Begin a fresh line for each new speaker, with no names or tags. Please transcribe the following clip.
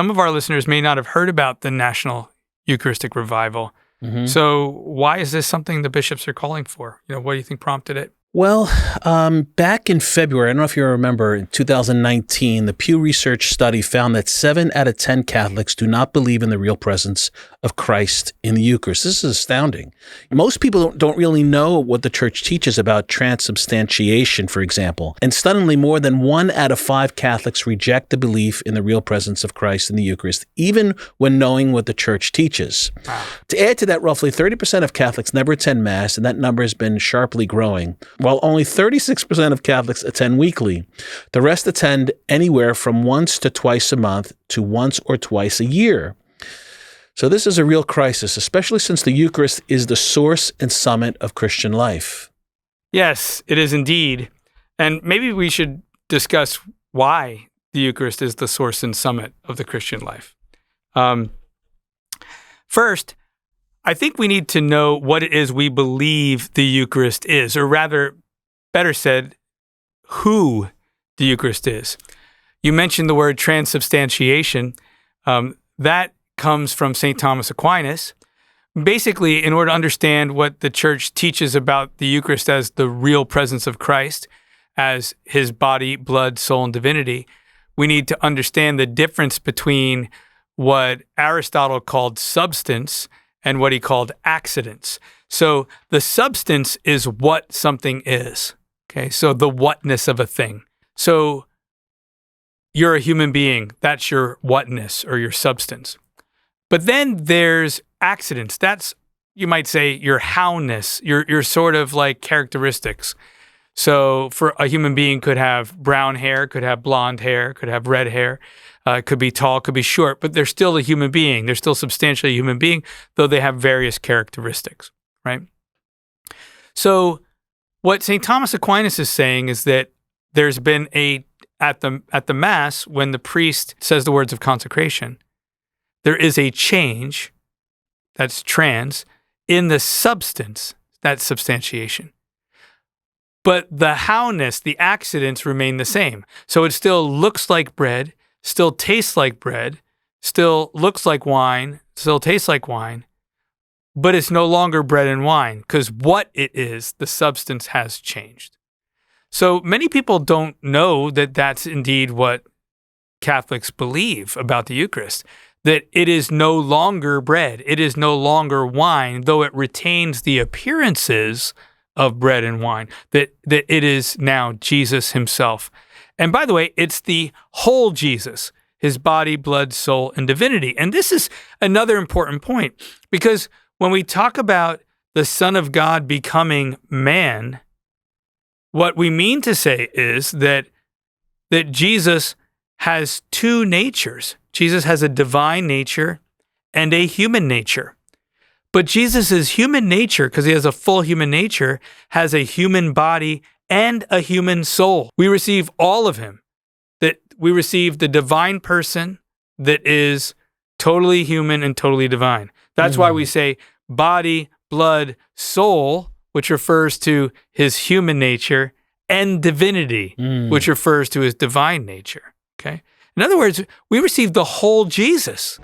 Some of our listeners may not have heard about the National Eucharistic Revival.
Mm-hmm.
So why is this something the bishops are calling for? What do you think prompted it?
Well, back in February, I don't know if you remember, in 2019, the Pew Research study found that 7 out of 10 Catholics do not believe in the real presence of Christ in the Eucharist. This is astounding. Most people don't really know what the Church teaches about transubstantiation, for example. And stunningly, more than 1 out of 5 Catholics reject the belief in the real presence of Christ in the Eucharist, even when knowing what the Church teaches.
Wow.
To add to that, roughly 30% of Catholics never attend Mass, and that number has been sharply growing, while only 36% of Catholics attend weekly. The rest attend anywhere from once to twice a month to once or twice a year. So this is a real crisis, especially since the Eucharist is the source and summit of Christian life.
Yes, it is indeed. And maybe we should discuss why the Eucharist is the source and summit of the Christian life. First, I think we need to know what it is we believe the Eucharist is, or rather, better said, who the Eucharist is. You mentioned the word transubstantiation. That comes from St. Thomas Aquinas. Basically, in order to understand what the Church teaches about the Eucharist as the real presence of Christ, as his body, blood, soul, and divinity, we need to understand the difference between what Aristotle called substance and what he called accidents. So the substance is what something is, okay? So the whatness of a thing. So you're a human being. That's your whatness or your substance. But then there's accidents. That's, you might say, your howness, your sort of like characteristics. So for a human being could have brown hair, could have blonde hair, could have red hair, could be tall, could be short, but they're still a human being. They're still substantially a human being, though they have various characteristics, right? So what St. Thomas Aquinas is saying is that there's been at the Mass, when the priest says the words of consecration, there is a change, that's trans, in the substance, that's substantiation. But the howness, the accidents remain the same. So it still looks like bread, still tastes like bread, still looks like wine, still tastes like wine, but it's no longer bread and wine because what it is, the substance has changed. So many people don't know that that's indeed what Catholics believe about the Eucharist, that it is no longer bread, it is no longer wine, though it retains the appearances of bread and wine, that it is now Jesus himself. And by the way, it's the whole Jesus, his body, blood, soul, and divinity. And this is another important point, because when we talk about the Son of God becoming man, what we mean to say is that Jesus has two natures. Jesus has a divine nature and a human nature. But Jesus' human nature, because he has a full human nature, has a human body and a human soul. We receive all of him. That we receive the divine person that is totally human and totally divine. That's why we say body, blood, soul, which refers to his human nature, and divinity, which refers to his divine nature. Okay? In other words, we receive the whole Jesus.